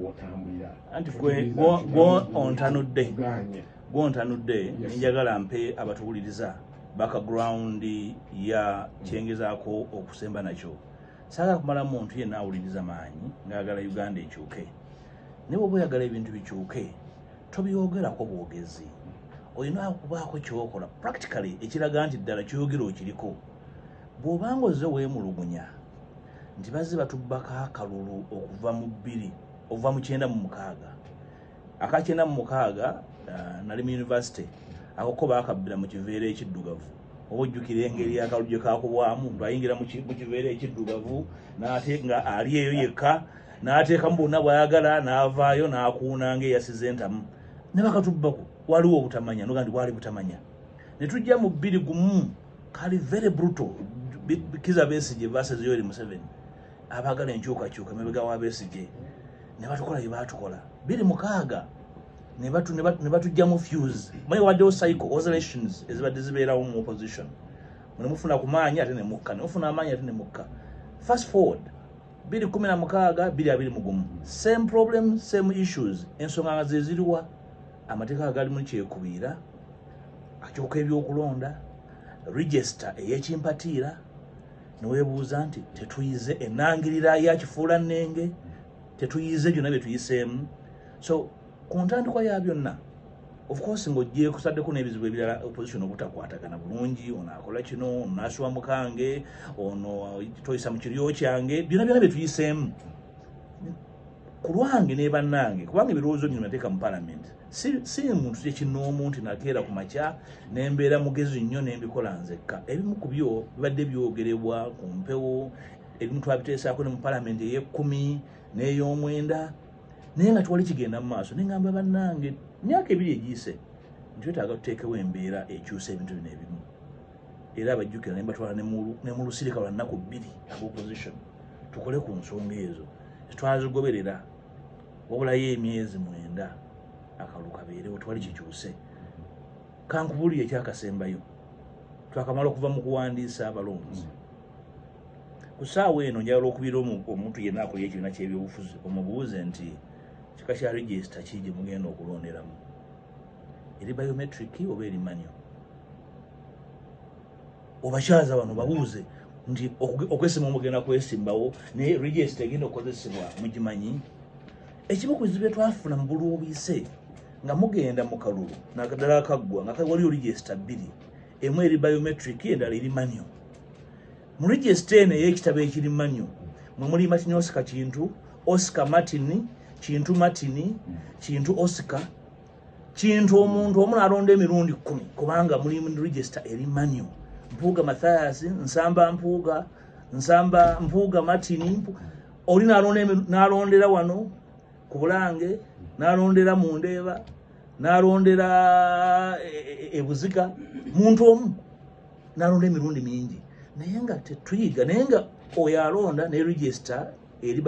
kwotambulira anti ontanudde njagala mpe abatuwuliriza background ya kyengezaako okusemba nakyo saagala kumala muntu yenna awuliriza maanyi ngaagala Uganda ekyuke ne bw'oba oyagala ebintu bikyuke tobyogerako bwogezi olina okubaako kyokola practically ekiraga nti ddala kyogera okiriko bw'obanga ozze weemulugunya nti bazze batubbako akalulu okuva mu 9 aka 9 nali mu university akoko baakabbira mu kiveera ekiddugavu oba ojjukira engeri akalulu gye kaakubwamu lwayingira mu kiveera ekiddugavu n'ate nga ali eyo yekka n'ateekamu bonna bw'ayagala n'avaayo n'akuuna ng'eyasize entamu ne bakatubbako waliwo obutamanya noga nti wali butamanya ne tujja mu 21 kali very brutal Kizza Besigye versus Yoweri Museveni abagala enkyukakyuka emabega wa Besigye ne batukola bye baatukola 26 ne batujja mu fuse mwe waddewo cycle oscillations ezibadde zibeerawo mu opposition mwe mufuna ku maanyi ate ne mukka ne mufuna amaanyi ate ne mukka fast forward 2016 2021 same problem same issues ensonga nga ze ziriwa amateeka agali mu kyekubiira akyuka ebyokulonda register ey'ekimpatiira neweebuuza nti tetuyize ennangirira ya kifuula nnenge tetuyize byonna bye tuyiseemu so ku ntandikwa ya byonna of course ng'ojje kusaddeko n'ebizibu ebirala opposition obutakwatagana bulungi ono akola kino ono n'asuwa mukange ono toyisa mu kiryo kyange byonna bye tuyiseemu ku lwange ne bannange kubanga ebirowoozo bino nateeka mu parliament si muntu kyekinnoomu nti nakeera ku makya nembeera mugezi nnyo nembikola nzekka ebimu ku byo bibadde byogerebwa ku mpewo ebimu twabiteesaako ne mu parliament ey'e10 n'ey'omwenda naye nga twali kigenda mu maaso neŋŋamba bannange myaka 2 egiyise ntwetaaga tuteekewo embeera ekyusa ebintu bino ebimu era abajjukira ne mbatwala ne mu lusirika lwa nnaku 2 ab'opposition tukole ku nsonga ezo twazigoberera wabulayo emyezi 9 akalulu kabeerewo twali kikyuse kankubulire ekyakasembayo twakamala okuva mu kuwandiisa abalonzi ku ssaawa eno njagala okubira omuntu yenna akolye ekibiina ky'ebyobufuzi omubuuze nti kika kya register ki gye mugenda okulonderamu eri biometric oba eri manual obakyaza bano babuuze nti okwesimba mugenda kwesimbawo naye register egenda okukozesebwa mugimanyi ekimu ku bizibu bye twafuna mu buli obuyise nga mugenda mu kalulu nakadala akaggwa nga waliyo register 2 emu eri biometric endala eri manual mu register eno ey'ekitabo ekiri manual mwe muli Martin Oscar Kintu Oscar Martin Kintu Martin Kintu Oscar Kintu omuntu omu alonda emirundi 10 kubanga muli mu register eri manual Mpuuga Mathias Nsamba Mpuuga Martin oli n'alondera wano ku Bulange n'alondera mu Ndeeba n'alondera ebuziga muntu omu n'alonda emirundi mingi naye nga tetuyiga naye nga oyo alonda ne register eri